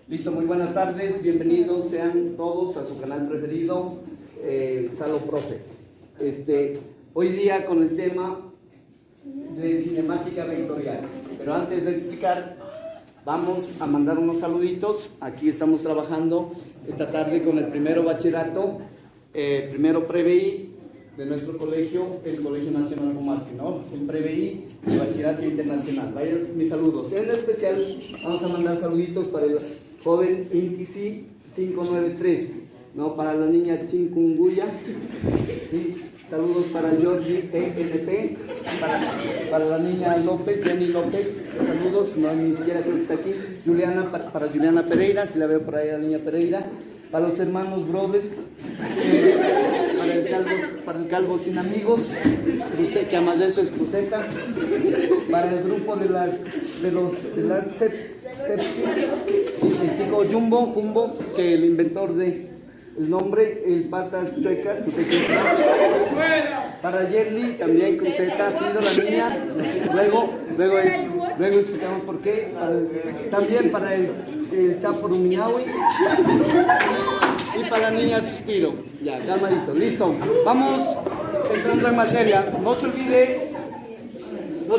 Listo, muy buenas tardes, bienvenidos sean todos a su canal preferido, Salo Profe. Hoy día con el tema de cinemática vectorial, pero antes de explicar, vamos a mandar unos saluditos. Aquí estamos trabajando esta tarde con el primero bachillerato, primero pre-BI de nuestro colegio, el Colegio Nacional Comasque, ¿no? El pre-BI y bachillerato internacional. Vayan mis saludos. En especial vamos a mandar saluditos para el joven Intisi 593, ¿no? Para la niña Chinkunguya, ¿sí? Saludos para Jordi ENP, para la niña López, Jenny López, saludos, no, ni siquiera creo que está aquí. Juliana, para Juliana Pereira, si la veo por ahí la niña Pereira. Para los hermanos Brothers, para el calvo sin amigos, que además de eso es Cruceta. Para el grupo de las Sepsis, sí, el chico Jumbo, que el inventor de el nombre, el patas chuecas, no sé qué es. Para Yerli, también Cruceta, ha sido la niña. Luego explicamos por qué. También para el Chapo Rumiñahui. Y para la niña Suspiro. Ya, calmadito, listo. Vamos entrando en materia. No se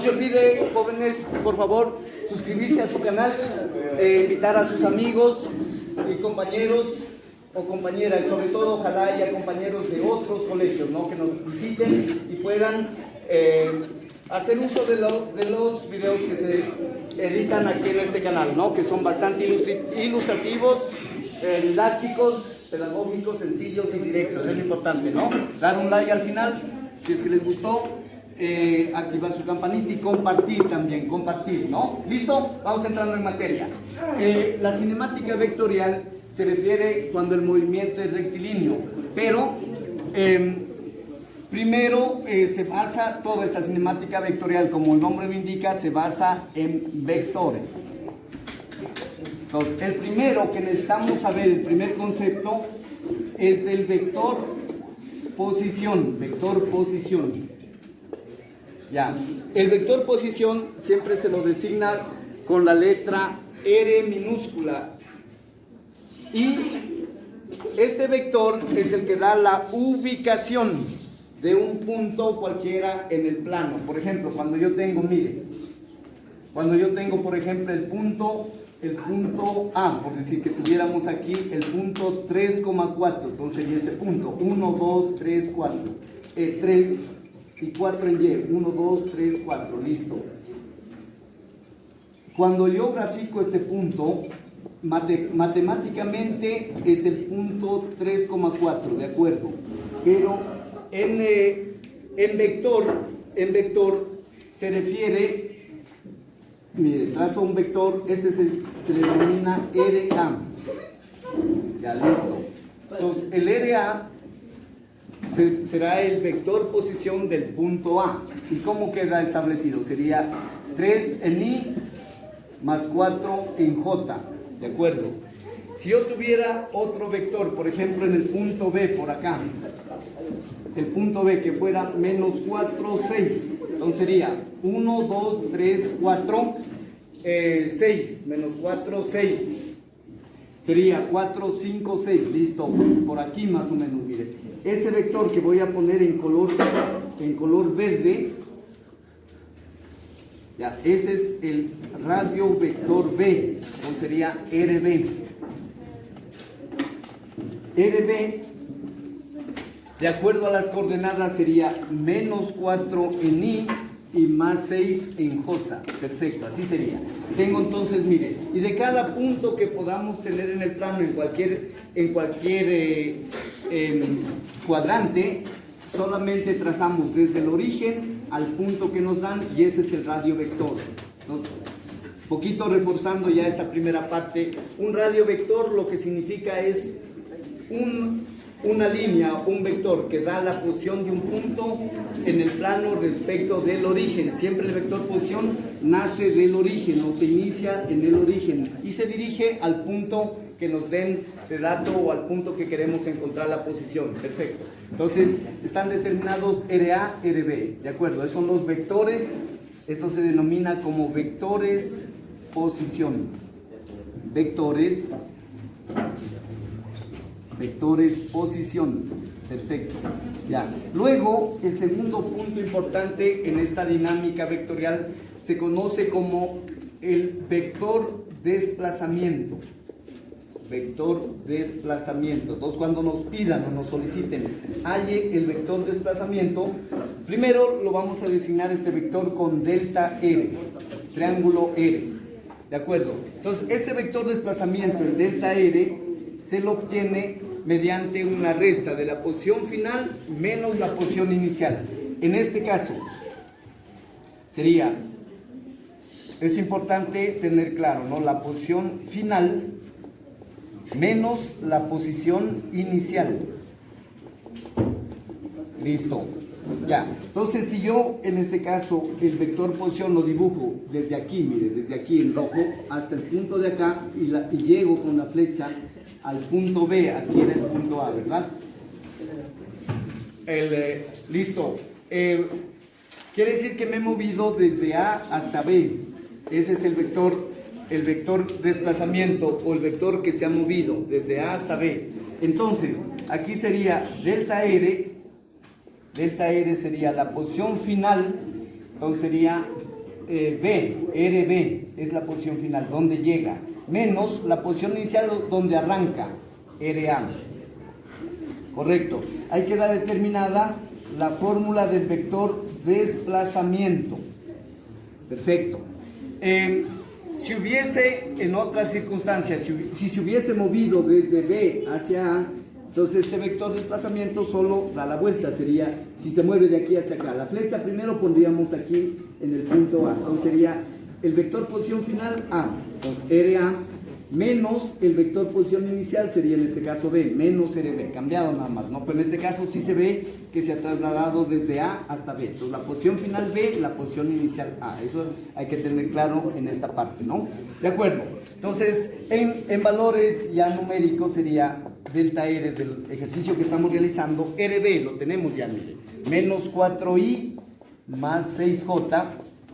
olvide, jóvenes, por favor, suscribirse a su canal, invitar a sus amigos y compañeros o compañeras, sobre todo ojalá haya compañeros de otros colegios, ¿no? Que nos visiten y puedan hacer uso de los videos que se editan aquí en este canal, ¿no? Que son bastante ilustrativos, didácticos, pedagógicos, sencillos y directos. Es lo importante, ¿no? Dar un like al final si es que les gustó, activar su campanita y compartir también, ¿no? ¿Listo? Vamos entrando en materia. La cinemática vectorial se refiere cuando el movimiento es rectilíneo, pero primero se basa toda esta cinemática vectorial, como el nombre lo indica, se basa en vectores. Entonces, el primero que necesitamos saber, el primer concepto, es del vector posición. Ya, el vector posición siempre se lo designa con la letra R minúscula. Y este vector es el que da la ubicación de un punto cualquiera en el plano. Por ejemplo, cuando yo tengo, por ejemplo, el punto A, por decir que tuviéramos aquí el punto 3,4, entonces sería este punto, 1, 2, 3, 4, 3 y 4 en Y, 1, 2, 3, 4, listo. Cuando yo grafico este punto, matemáticamente es el punto 3,4, ¿de acuerdo? Pero en vector se refiere, mire, trazo un vector, se le denomina RA. Ya, listo. Entonces, el RA será el vector posición del punto A. ¿Y cómo queda establecido? Sería 3 en I más 4 en J. ¿De acuerdo? Si yo tuviera otro vector, por ejemplo en el punto B por acá, el punto B que fuera menos 4, 6, entonces sería 1, 2, 3, 4, 6, menos 4, 6, sería 4, 5, 6, listo, por aquí más o menos, mire. Ese vector que voy a poner en color verde, ya, ese es el radio vector B, entonces sería RB. RB, de acuerdo a las coordenadas, sería menos 4 en I y más 6 en J. Perfecto, así sería. Tengo entonces, mire, y de cada punto que podamos tener en el plano, en cualquier cuadrante, solamente trazamos desde el origen al punto que nos dan y ese es el radio vector. Entonces, poquito reforzando ya esta primera parte, un radio vector lo que significa es una línea, un vector que da la posición de un punto en el plano respecto del origen. Siempre el vector posición nace del origen o se inicia en el origen y se dirige al punto que nos den de dato o al punto que queremos encontrar la posición. Perfecto. Entonces, están determinados RA, RB, ¿de acuerdo? Esos son los vectores, esto se denomina como vectores posición. vectores posición. Perfecto. Ya. Luego, el segundo punto importante en esta dinámica vectorial se conoce como el vector desplazamiento. Vector desplazamiento. Entonces, cuando nos pidan o nos soliciten halle el vector desplazamiento, primero lo vamos a designar este vector con delta R, triángulo R. ¿De acuerdo? Entonces, este vector desplazamiento, el delta R, se lo obtiene mediante una resta de la posición final menos la posición inicial. En este caso, sería, es importante tener claro, ¿no? La posición final menos la posición inicial. Listo. Ya. Entonces, si yo en este caso el vector posición lo dibujo desde aquí, mire, desde aquí en rojo hasta el punto de acá y llego con la flecha al punto B, aquí en el punto A, ¿verdad? Listo. Quiere decir que me he movido desde A hasta B. Ese es el vector desplazamiento o el vector que se ha movido desde A hasta B. Entonces, aquí sería delta R sería la posición final, entonces sería B, RB es la posición final, donde llega, menos la posición inicial donde arranca, RA. Correcto. Ahí queda determinada la fórmula del vector desplazamiento. Perfecto. Si hubiese en otras circunstancias, si se hubiese movido desde B hacia A, entonces este vector desplazamiento solo da la vuelta, sería, si se mueve de aquí hacia acá, la flecha primero pondríamos aquí en el punto A, entonces sería el vector posición final A, entonces RA, menos el vector posición inicial sería en este caso B, menos RB, cambiado nada más, ¿no? Pero en este caso sí se ve que se ha trasladado desde A hasta B, entonces la posición final B, la posición inicial A, eso hay que tener claro en esta parte, ¿no? De acuerdo, entonces en valores ya numéricos sería delta R del ejercicio que estamos realizando, RB lo tenemos ya, mire, menos 4i más 6j,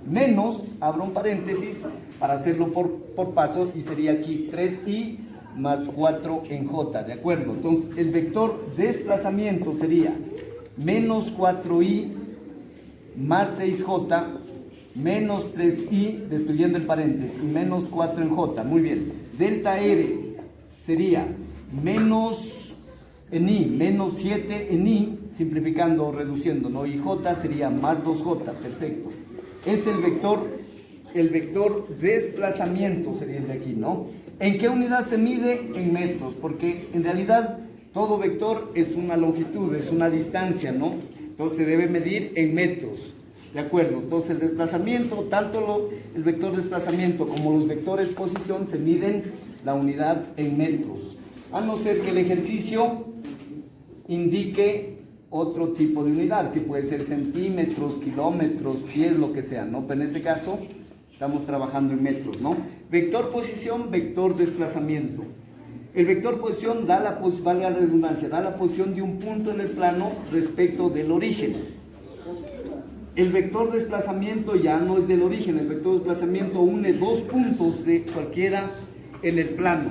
menos, abro un paréntesis para hacerlo por paso, y sería aquí 3i más 4 en j, ¿de acuerdo? Entonces, el vector desplazamiento sería menos 4i más 6j menos 3i, destruyendo el paréntesis, y menos 4 en j, muy bien. Delta R sería menos en i, menos 7 en i, simplificando o reduciendo, ¿no? Y j sería más 2j, perfecto. Es el vector desplazamiento sería el de aquí, ¿no? ¿En qué unidad se mide? En metros, porque en realidad todo vector es una longitud, es una distancia, ¿no? Entonces se debe medir en metros, ¿de acuerdo? Entonces el desplazamiento, tanto el vector desplazamiento como los vectores posición se miden la unidad en metros, a no ser que el ejercicio indique otro tipo de unidad, que puede ser centímetros, kilómetros, pies, lo que sea, ¿no? Pero en este caso estamos trabajando en metros, ¿no? Vector posición, vector desplazamiento. El vector posición da valga la redundancia, da la posición de un punto en el plano respecto del origen. El vector desplazamiento ya no es del origen, el vector desplazamiento une dos puntos de cualquiera en el plano.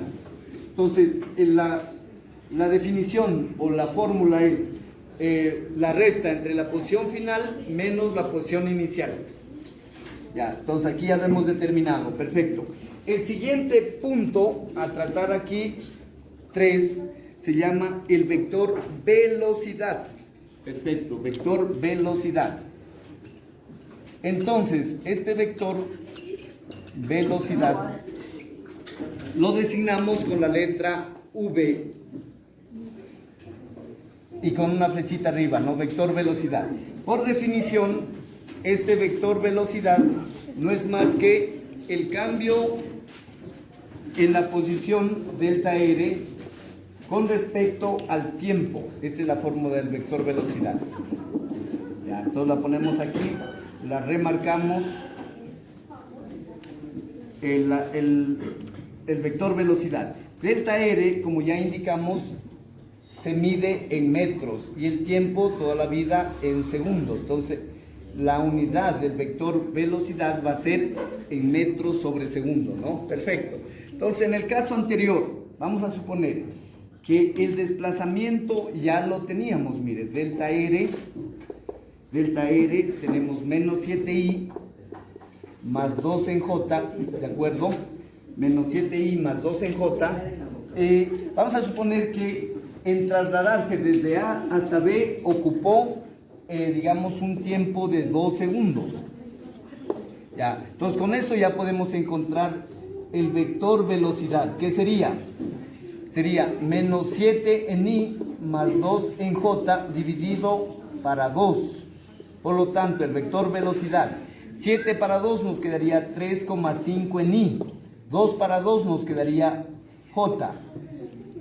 Entonces, la definición o la fórmula es la resta entre la posición final menos la posición inicial. Ya, entonces aquí ya lo hemos determinado, perfecto. El siguiente punto a tratar aquí, 3, se llama el vector velocidad. Perfecto, vector velocidad. Entonces, este vector velocidad lo designamos con la letra V y con una flechita arriba, ¿no? Vector velocidad. Por definición, este vector velocidad no es más que el cambio en la posición delta R con respecto al tiempo. Esta es la fórmula del vector velocidad. Ya, entonces la ponemos aquí, la remarcamos. El vector velocidad. Delta R, como ya indicamos, se mide en metros y el tiempo toda la vida en segundos. Entonces, la unidad del vector velocidad va a ser en metros sobre segundo, ¿no? Perfecto. Entonces, en el caso anterior, vamos a suponer que el desplazamiento ya lo teníamos, mire, delta R, tenemos menos 7i más 2 en j, ¿de acuerdo? Menos 7i más 2 en j. Vamos a suponer que en trasladarse desde A hasta B ocupó, digamos, un tiempo de 2 segundos. Ya, entonces con eso ya podemos encontrar el vector velocidad. ¿Qué sería? Sería menos 7 en i más 2 en j dividido para 2. Por lo tanto, el vector velocidad, 7 para 2 nos quedaría 3,5 en i. 2 para 2 nos quedaría j.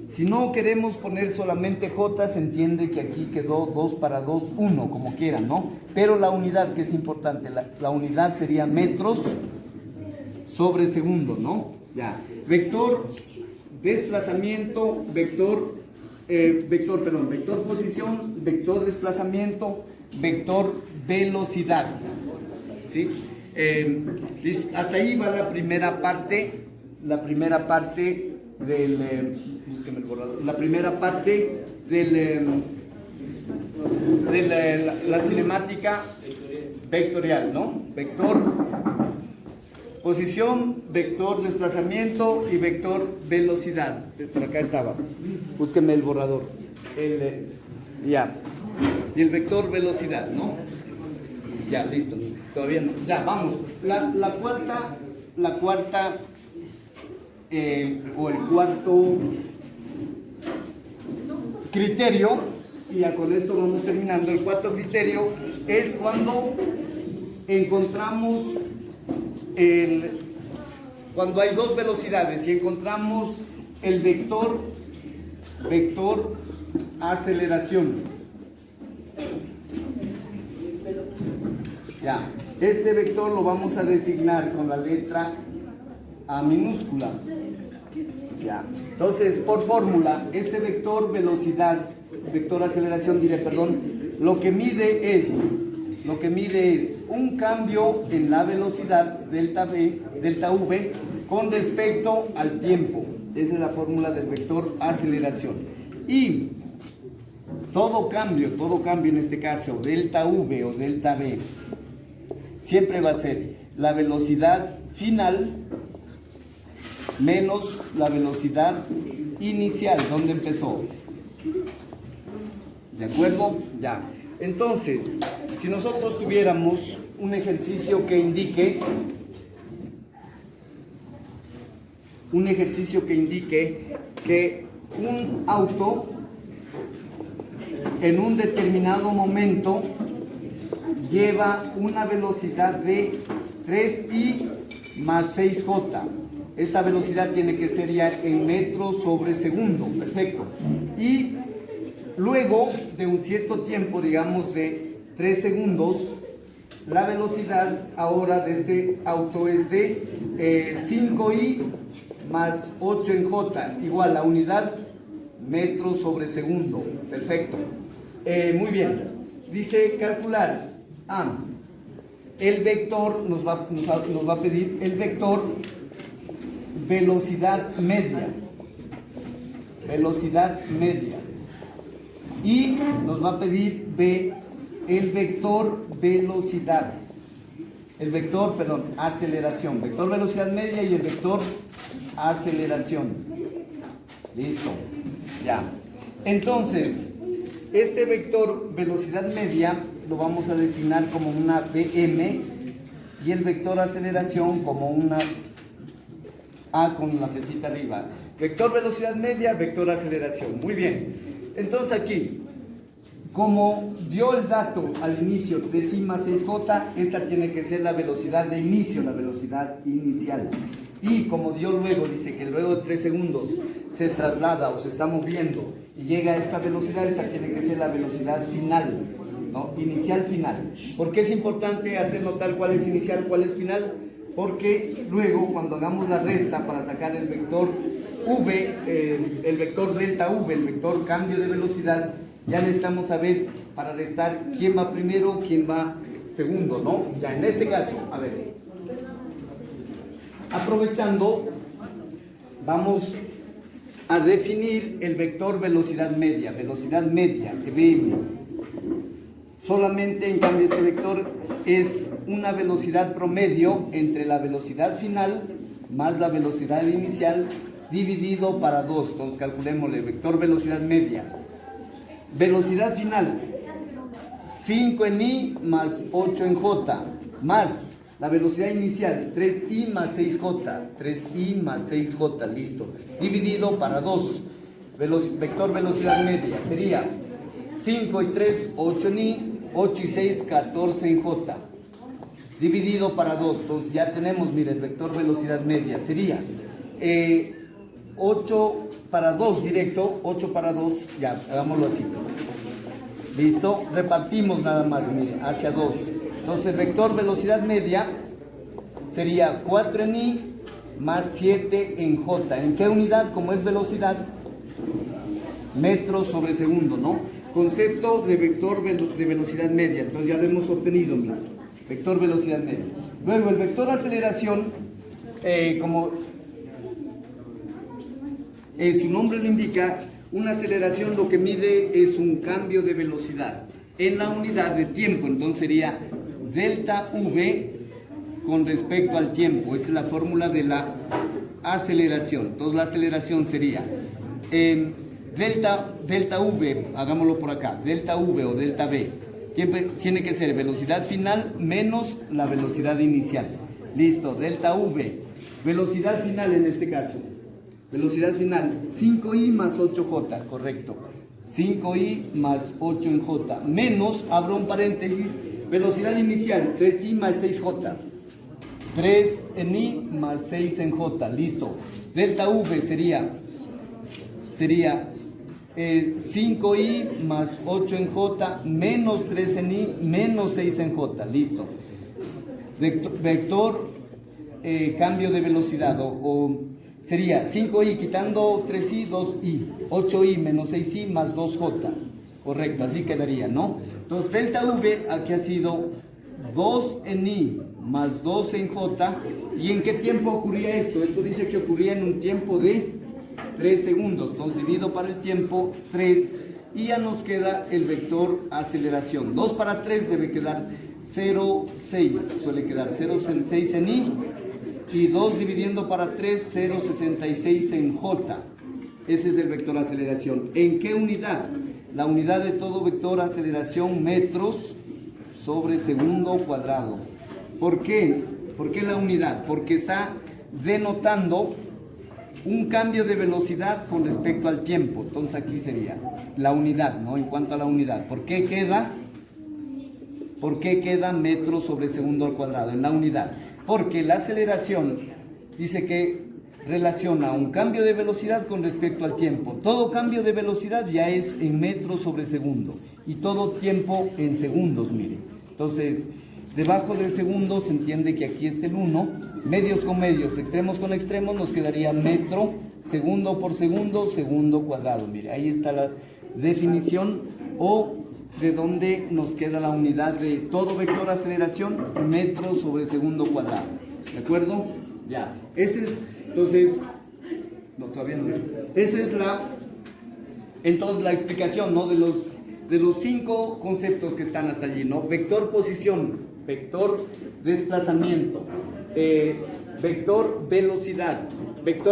Si no queremos poner solamente j, se entiende que aquí quedó 2 para 2, 1, como quieran, ¿no? Pero la unidad, que es importante, la unidad sería metros sobre segundo, ¿no? Ya. Vector desplazamiento, vector posición, vector desplazamiento, vector velocidad. ¿Sí? Hasta ahí va la primera parte del búsqueme el borrador, la primera parte de la cinemática vectorial, ¿no? Vector posición, vector desplazamiento y vector velocidad. Por acá estaba, búsqueme el borrador, ya, y el vector velocidad, ¿no? Ya, listo, todavía no, ya, vamos, la cuarta o el cuarto criterio, y ya con esto vamos terminando. El cuarto criterio es cuando encontramos cuando hay dos velocidades y encontramos el vector aceleración. Ya, este vector lo vamos a designar con la letra A minúscula. Ya. Entonces, por fórmula, este vector velocidad, vector aceleración, lo que mide es un cambio en la velocidad delta v con respecto al tiempo. Esa es la fórmula del vector aceleración. Y todo cambio en este caso, delta v o delta v, siempre va a ser la velocidad final menos la velocidad inicial, donde empezó. ¿De acuerdo? Ya. Entonces, si nosotros tuviéramos un ejercicio que indique que un auto en un determinado momento lleva una velocidad de 3i más 6j. Esta velocidad tiene que ser ya en metros sobre segundo, perfecto. Y luego de un cierto tiempo, digamos de 3 segundos, la velocidad ahora de este auto es de 5i más 8 en j, igual a unidad metros sobre segundo, perfecto. Muy bien, dice calcular el vector, nos va a pedir el vector velocidad media, y nos va a pedir B, el vector velocidad, aceleración, vector velocidad media y el vector aceleración. Listo, ya. Entonces, este vector velocidad media lo vamos a designar como una BM y el vector aceleración como una A con la flechita arriba. Vector velocidad media, vector aceleración. Muy bien. Entonces aquí, como dio el dato al inicio 3i más 6j, esta tiene que ser la velocidad de inicio, la velocidad inicial. Y como dio luego, dice que luego de 3 segundos se traslada o se está moviendo y llega a esta velocidad, esta tiene que ser la velocidad final, ¿no? Inicial, final. ¿Por qué es importante hacer notar cuál es inicial, cuál es final? Porque luego cuando hagamos la resta para sacar el vector v, el vector delta v, el vector cambio de velocidad, ya necesitamos saber para restar quién va primero, quién va segundo, ¿no? Ya en este caso, a ver, aprovechando vamos a definir el vector velocidad media, VM. Solamente, en cambio, este vector es una velocidad promedio entre la velocidad final más la velocidad inicial dividido para 2. Entonces, calculémosle vector velocidad media. Velocidad final, 5 en I más 8 en J, más la velocidad inicial, 3I más 6J, 3I más 6J, listo. Dividido para 2. Vector velocidad media sería 5 y 3, 8 en I, 8 y 6, 14 en J. Dividido para 2. Entonces ya tenemos, mire, el vector velocidad media sería 8 para 2 directo, 8 para 2, ya, hagámoslo así. Listo, repartimos nada más, mire, hacia 2. Entonces el vector velocidad media sería 4 en I más 7 en J. ¿En qué unidad? Como es velocidad, metros sobre segundo, ¿no? Concepto de vector de velocidad media. Entonces ya lo hemos obtenido, mira, vector velocidad media. Luego el vector aceleración, como su nombre lo indica, una aceleración lo que mide es un cambio de velocidad en la unidad de tiempo. Entonces sería delta V con respecto al tiempo. Esta es la fórmula de la aceleración. Entonces la aceleración sería delta V, hagámoslo por acá, delta V o delta V, tiene que ser velocidad final menos la velocidad inicial. Listo, delta V, velocidad final en este caso. Velocidad final, 5i más 8j, correcto. 5i más 8 en j, menos, abro un paréntesis, velocidad inicial, 3i más 6j. 3 en i más 6 en j, listo. Delta v sería 5i más 8 en j, menos 3 en i, menos 6 en j, listo. Vector cambio de velocidad, sería 5i quitando 3i, 2i, 8i menos 6i más 2j, correcto, así quedaría, ¿no? Entonces delta v aquí ha sido 2 en i más 2 en j. ¿Y en qué tiempo ocurría esto? Esto dice que ocurría en un tiempo de 3 segundos, entonces divido para el tiempo 3 y ya nos queda el vector aceleración. 2 para 3 debe quedar 0,6, suele quedar 0,6 en i, y 2 dividiendo para 3, 0,66 en j. Ese es el vector aceleración. ¿En qué unidad? La unidad de todo vector aceleración, metros sobre segundo cuadrado. ¿Por qué? ¿Por qué la unidad? Porque está denotando un cambio de velocidad con respecto al tiempo. Entonces aquí sería la unidad, ¿no? En cuanto a la unidad. ¿Por qué queda metros sobre segundo al cuadrado en la unidad? Porque la aceleración dice que relaciona un cambio de velocidad con respecto al tiempo. Todo cambio de velocidad ya es en metros sobre segundo y todo tiempo en segundos, miren. Entonces, debajo del segundo se entiende que aquí está el 1, medios con medios, extremos con extremos, nos quedaría metro, segundo por segundo, segundo cuadrado. Mire, ahí está la definición o de dónde nos queda la unidad de todo vector aceleración, metros sobre segundo cuadrado. ¿De acuerdo? Ya. Ese es, entonces, no, todavía no. Esa es entonces la explicación, ¿no? De los 5 conceptos que están hasta allí, ¿no? Vector posición, vector desplazamiento, vector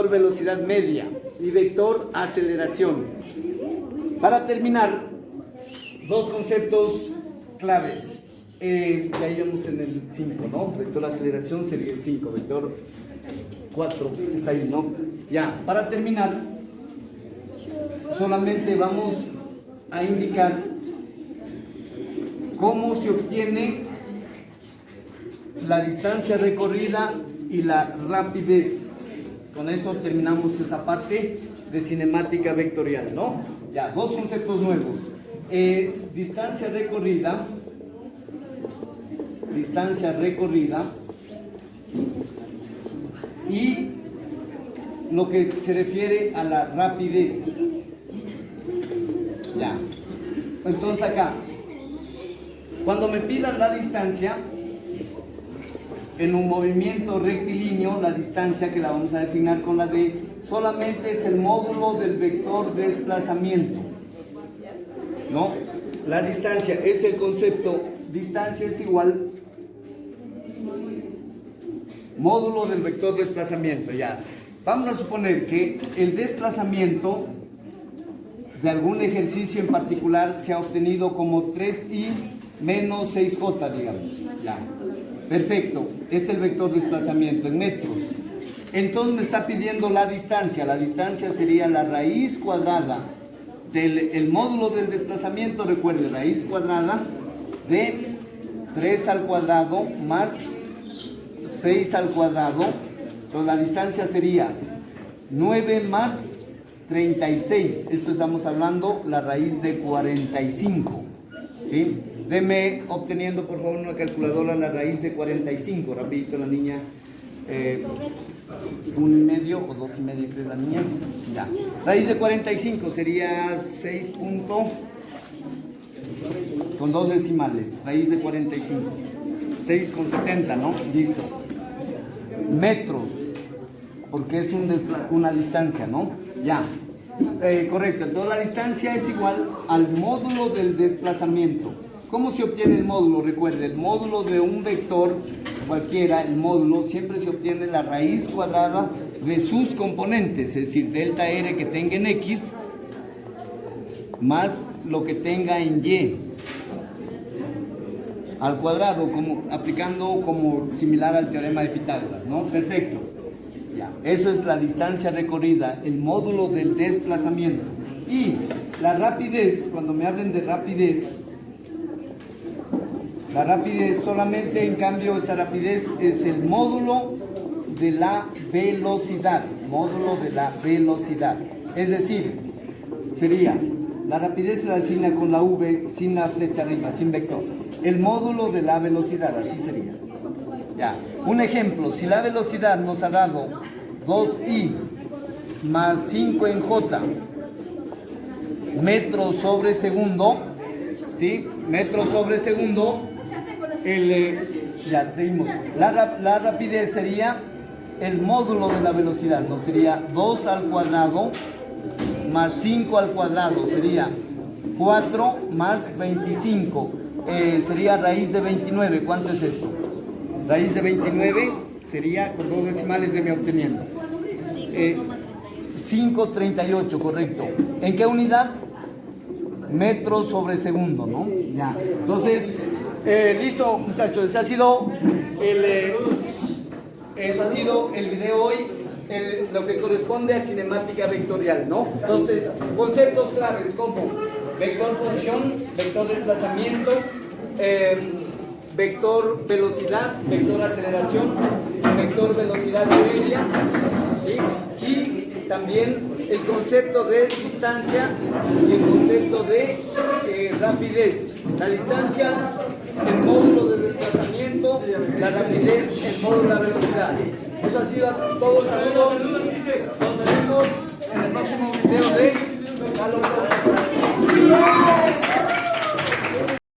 velocidad media y vector aceleración. Para terminar, 2 conceptos claves. Ya íbamos en el 5, ¿no? Vector aceleración sería el 5, vector 4 está ahí, ¿no? Ya, para terminar, solamente vamos a indicar cómo se obtiene la distancia recorrida y la rapidez. Con eso terminamos esta parte de cinemática vectorial, ¿no? Ya, 2 conceptos nuevos. Distancia recorrida y lo que se refiere a la rapidez. Ya. Entonces acá, cuando me pidan la distancia en un movimiento rectilíneo, la distancia que la vamos a designar con la D, solamente es el módulo del vector desplazamiento, ¿no? La distancia es el concepto, distancia es igual módulo del vector desplazamiento, ya. Vamos a suponer que el desplazamiento de algún ejercicio en particular se ha obtenido como 3i menos 6j, digamos. Ya. Perfecto, es el vector desplazamiento en metros. Entonces me está pidiendo la distancia. La distancia sería la raíz cuadrada del módulo del desplazamiento. Recuerde, raíz cuadrada de 3 al cuadrado más 6 al cuadrado. Entonces la distancia sería 9 más 36. Esto estamos hablando la raíz de 45. ¿Sí? Deme obteniendo por favor una calculadora la raíz de 45. Rapidito la niña. 1,5 o 2,5 creo la niña. Ya. Raíz de 45 sería 6 punto con 2 decimales. Raíz de 45. 6,70, ¿no? Listo. Metros. Porque es una distancia, ¿no? Ya. Correcto. Entonces la distancia es igual al módulo del desplazamiento. ¿Cómo se obtiene el módulo? Recuerde, el módulo de un vector cualquiera, el módulo, siempre se obtiene la raíz cuadrada de sus componentes, es decir, delta R que tenga en X más lo que tenga en Y al cuadrado, como, aplicando como similar al teorema de Pitágoras, ¿no? Perfecto. Ya. Eso es la distancia recorrida, el módulo del desplazamiento. Y la rapidez, cuando me hablen de rapidez, la rapidez solamente, en cambio, esta rapidez es el módulo de la velocidad. Módulo de la velocidad. Es decir, sería, la rapidez se la asigna con la V sin la flecha arriba, sin vector. El módulo de la velocidad, así sería. Ya. Un ejemplo, si la velocidad nos ha dado 2i más 5 en j metros sobre segundo, ¿sí? Metros sobre segundo. Ya seguimos. La rapidez sería el módulo de la velocidad, ¿no? Sería 2 al cuadrado más 5 al cuadrado, sería 4 más 25, sería raíz de 29. ¿Cuánto es esto? Raíz de 29 sería con 2 decimales de mi obteniendo. 5,38, correcto. ¿En qué unidad? Metros sobre segundo, ¿no? Ya. Entonces, listo, muchachos. Eso ha sido el video hoy, lo que corresponde a cinemática vectorial, ¿no? Entonces, conceptos claves como vector posición, vector desplazamiento, vector velocidad, vector aceleración, vector velocidad media, ¿sí? Y también el concepto de distancia y el concepto de rapidez. La distancia, el módulo de desplazamiento, la rapidez, el módulo de la velocidad. Eso ha sido todo. Saludos. Nos vemos en el próximo video de Salomón.